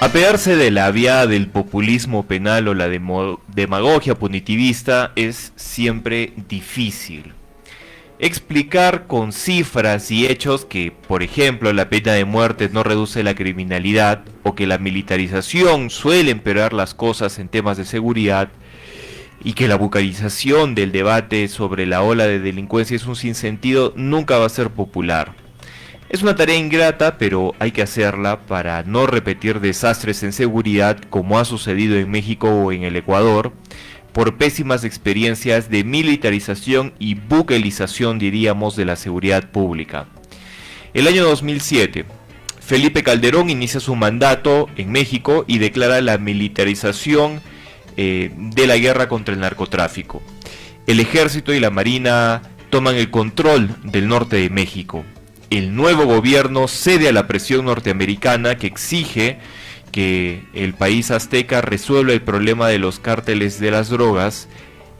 Apearse de la vía del populismo penal o la demagogia punitivista es siempre difícil. Explicar con cifras y hechos que, por ejemplo, la pena de muerte no reduce la criminalidad o que la militarización suele empeorar las cosas en temas de seguridad y que la bucalización del debate sobre la ola de delincuencia es un sinsentido nunca va a ser popular. Es una tarea ingrata, pero hay que hacerla para no repetir desastres en seguridad como ha sucedido en México o en el Ecuador, por pésimas experiencias de militarización y buquelización, diríamos, de la seguridad pública. El año 2007, Felipe Calderón inicia su mandato en México y declara la militarización de la guerra contra el narcotráfico. El ejército y la marina toman el control del norte de México. El nuevo gobierno cede a la presión norteamericana que exige que el país azteca resuelva el problema de los cárteles de las drogas,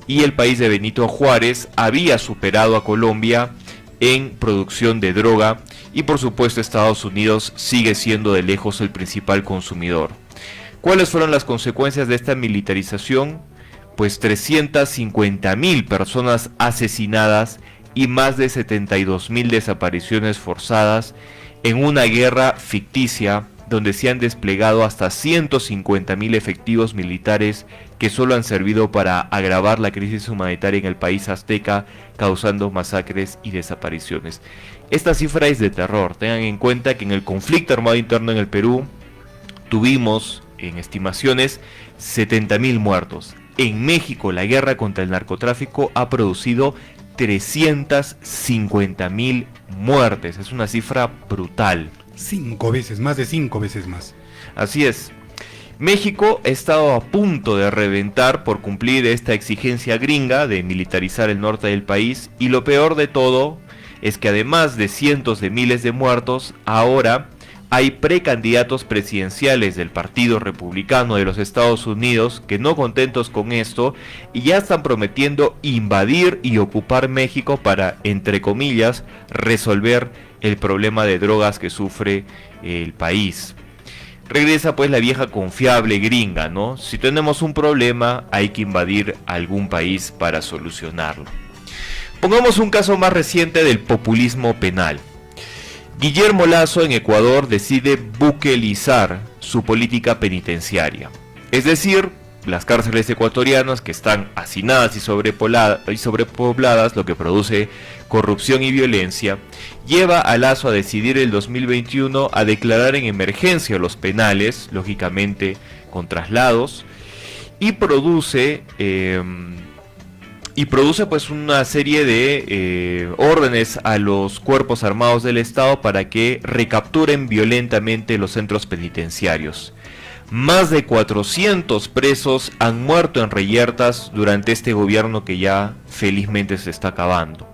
y el país de Benito Juárez había superado a Colombia en producción de droga y por supuesto Estados Unidos sigue siendo de lejos el principal consumidor. ¿Cuáles fueron las consecuencias de esta militarización? Pues 350.000 personas asesinadas y más de 72.000 desapariciones forzadas en una guerra ficticia donde se han desplegado hasta 150.000 efectivos militares que solo han servido para agravar la crisis humanitaria en el país azteca, causando masacres y desapariciones. Esta cifra es de terror. Tengan en cuenta que en el conflicto armado interno en el Perú tuvimos, en estimaciones, 70.000 muertos. En México, la guerra contra el narcotráfico ha producido 350.000 muertes. Es una cifra brutal. 5 veces, más de 5 veces más. Así es. México ha estado a punto de reventar por cumplir esta exigencia gringa de militarizar el norte del país, y lo peor de todo es que además de cientos de miles de muertos, ahora hay precandidatos presidenciales del Partido Republicano de los Estados Unidos que, no contentos con esto, ya están prometiendo invadir y ocupar México para, entre comillas, resolver el problema de drogas que sufre el país. Regresa pues la vieja confiable gringa, ¿no? Si tenemos un problema, hay que invadir algún país para solucionarlo. Pongamos un caso más reciente del populismo penal. Guillermo Lasso en Ecuador decide buquelizar su política penitenciaria. Es decir, las cárceles ecuatorianas que están hacinadas y sobrepobladas, lo que produce corrupción y violencia, lleva a Lasso a decidir el 2021 a declarar en emergencia los penales, lógicamente con traslados, y produce pues una serie de órdenes a los cuerpos armados del Estado para que recapturen violentamente los centros penitenciarios. Más de 400 presos han muerto en reyertas durante este gobierno que ya felizmente se está acabando.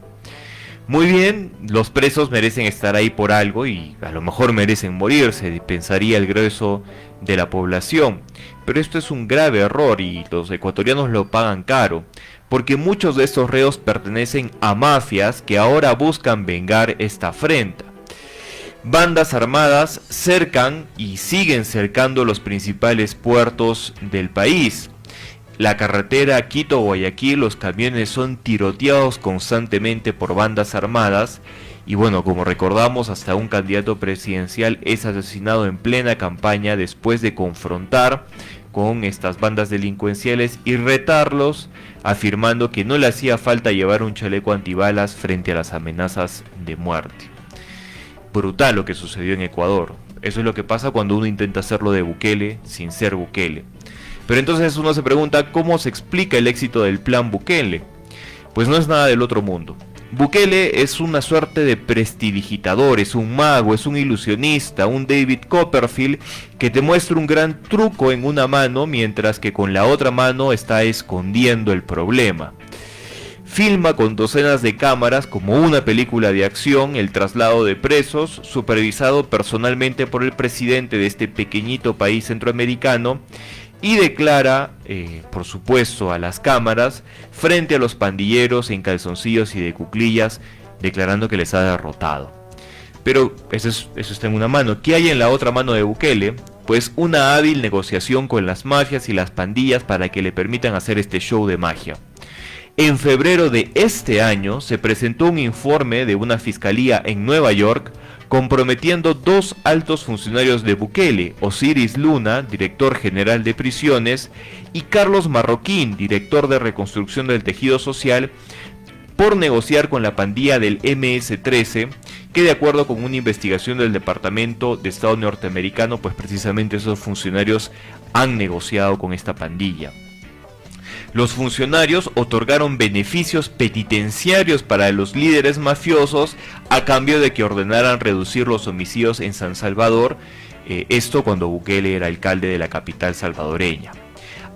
Muy bien, los presos merecen estar ahí por algo y a lo mejor merecen morirse, pensaría el grueso de la población. Pero esto es un grave error y los ecuatorianos lo pagan caro, porque muchos de estos reos pertenecen a mafias que ahora buscan vengar esta afrenta. Bandas armadas cercan y siguen cercando los principales puertos del país. La carretera Quito-Guayaquil, los camiones son tiroteados constantemente por bandas armadas. Y bueno, como recordamos, hasta un candidato presidencial es asesinado en plena campaña después de confrontar con estas bandas delincuenciales y retarlos, afirmando que no le hacía falta llevar un chaleco antibalas frente a las amenazas de muerte. Brutal lo que sucedió en Ecuador. Eso es lo que pasa cuando uno intenta hacerlo de Bukele sin ser Bukele. Pero entonces uno se pregunta, ¿cómo se explica el éxito del plan Bukele? Pues no es nada del otro mundo. Bukele es una suerte de prestidigitador, es un mago, es un ilusionista, un David Copperfield que te muestra un gran truco en una mano mientras que con la otra mano está escondiendo el problema. Filma con docenas de cámaras, como una película de acción, el traslado de presos, supervisado personalmente por el presidente de este pequeñito país centroamericano, y declara, por supuesto, a las cámaras, frente a los pandilleros en calzoncillos y de cuclillas, declarando que les ha derrotado. Pero eso está en una mano. ¿Qué hay en la otra mano de Bukele? Pues una hábil negociación con las mafias y las pandillas para que le permitan hacer este show de magia. En febrero de este año se presentó un informe de una fiscalía en Nueva York comprometiendo dos altos funcionarios de Bukele, Osiris Luna, director general de prisiones, y Carlos Marroquín, director de reconstrucción del tejido social, por negociar con la pandilla del MS-13, que de acuerdo con una investigación del Departamento de Estado norteamericano, pues precisamente esos funcionarios han negociado con esta pandilla. Los funcionarios otorgaron beneficios penitenciarios para los líderes mafiosos a cambio de que ordenaran reducir los homicidios en San Salvador, esto cuando Bukele era alcalde de la capital salvadoreña.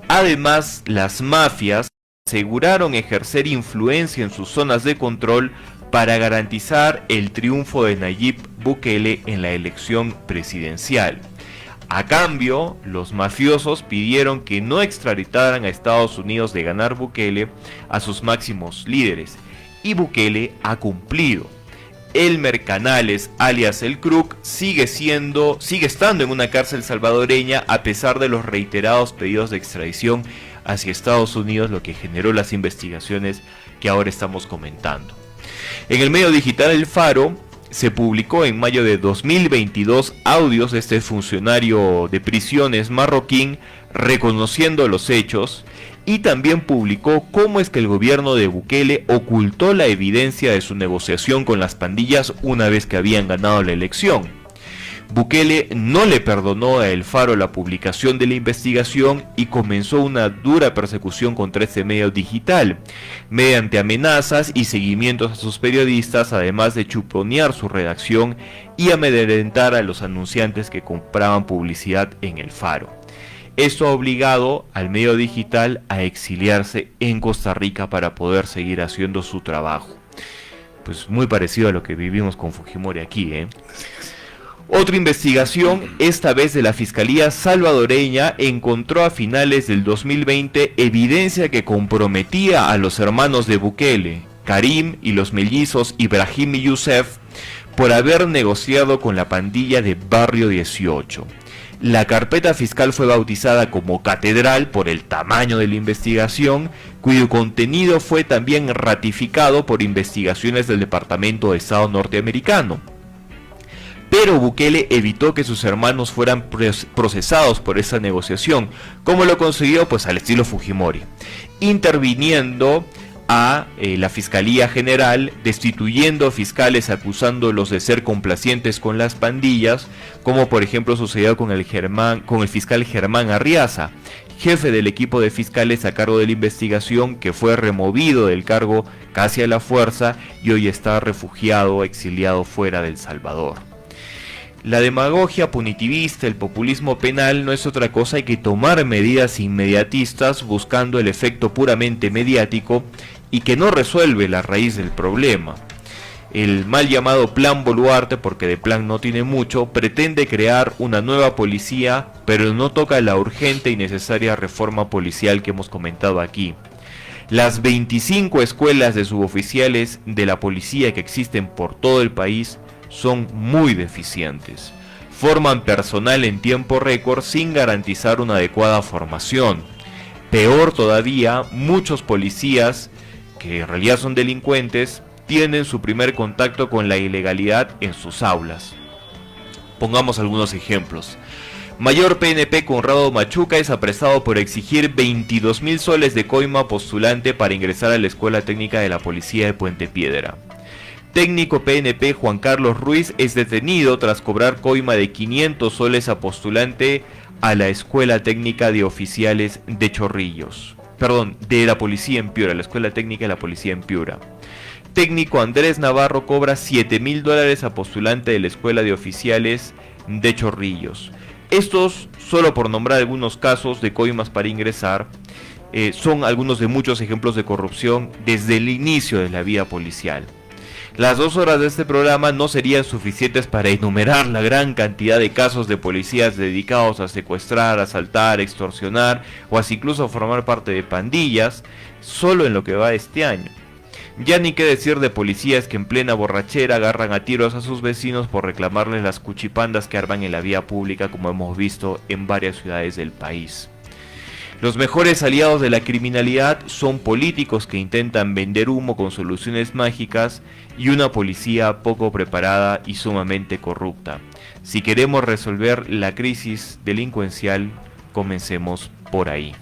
Además, las mafias aseguraron ejercer influencia en sus zonas de control para garantizar el triunfo de Nayib Bukele en la elección presidencial. A cambio, los mafiosos pidieron que no extraditaran a Estados Unidos de ganar Bukele a sus máximos líderes, y Bukele ha cumplido. Elmer Canales, alias El Crook, sigue estando en una cárcel salvadoreña a pesar de los reiterados pedidos de extradición hacia Estados Unidos, lo que generó las investigaciones que ahora estamos comentando. En el medio digital El Faro se publicó en mayo de 2022 audios de este funcionario de prisiones marroquín reconociendo los hechos, y también publicó cómo es que el gobierno de Bukele ocultó la evidencia de su negociación con las pandillas una vez que habían ganado la elección. Bukele no le perdonó a El Faro la publicación de la investigación y comenzó una dura persecución contra este medio digital, mediante amenazas y seguimientos a sus periodistas, además de chuponear su redacción y amedrentar a los anunciantes que compraban publicidad en El Faro. Esto ha obligado al medio digital a exiliarse en Costa Rica para poder seguir haciendo su trabajo. Pues muy parecido a lo que vivimos con Fujimori aquí, ¿eh? Otra investigación, esta vez de la Fiscalía salvadoreña, encontró a finales del 2020 evidencia que comprometía a los hermanos de Bukele, Karim, y los mellizos Ibrahim y Youssef, por haber negociado con la pandilla de Barrio 18. La carpeta fiscal fue bautizada como Catedral por el tamaño de la investigación, cuyo contenido fue también ratificado por investigaciones del Departamento de Estado norteamericano. Pero Bukele evitó que sus hermanos fueran procesados por esa negociación, como lo consiguió pues al estilo Fujimori, interviniendo a la Fiscalía General, destituyendo fiscales acusándolos de ser complacientes con las pandillas, como por ejemplo sucedió con el fiscal Germán Arriaza, jefe del equipo de fiscales a cargo de la investigación, que fue removido del cargo casi a la fuerza y hoy está refugiado, exiliado fuera de El Salvador. La demagogia punitivista, el populismo penal no es otra cosa que tomar medidas inmediatistas buscando el efecto puramente mediático y que no resuelve la raíz del problema. El mal llamado Plan Boluarte, porque de plan no tiene mucho, pretende crear una nueva policía, pero no toca la urgente y necesaria reforma policial que hemos comentado aquí. Las 25 escuelas de suboficiales de la policía que existen por todo el país son muy deficientes. Forman personal en tiempo récord sin garantizar una adecuada formación. Peor todavía, muchos policías, que en realidad son delincuentes, tienen su primer contacto con la ilegalidad en sus aulas. Pongamos algunos ejemplos. Mayor PNP Conrado Machuca es apresado por exigir 22.000 soles de coima a postulante para ingresar a la Escuela Técnica de la Policía de Puente Piedra. Técnico PNP Juan Carlos Ruiz es detenido tras cobrar coima de 500 soles a postulante a la Escuela Técnica de Oficiales de Chorrillos. De la Policía en Piura, la Escuela Técnica de la Policía en Piura. Técnico Andrés Navarro cobra $7.000 a postulante de la Escuela de Oficiales de Chorrillos. Estos, solo por nombrar algunos casos de coimas para ingresar, son algunos de muchos ejemplos de corrupción desde el inicio de la vida policial. Las 2 horas de este programa no serían suficientes para enumerar la gran cantidad de casos de policías dedicados a secuestrar, asaltar, extorsionar o hasta incluso formar parte de pandillas, solo en lo que va este año. Ya ni qué decir de policías que en plena borrachera agarran a tiros a sus vecinos por reclamarles las cuchipandas que arman en la vía pública, como hemos visto en varias ciudades del país. Los mejores aliados de la criminalidad son políticos que intentan vender humo con soluciones mágicas y una policía poco preparada y sumamente corrupta. Si queremos resolver la crisis delincuencial, comencemos por ahí.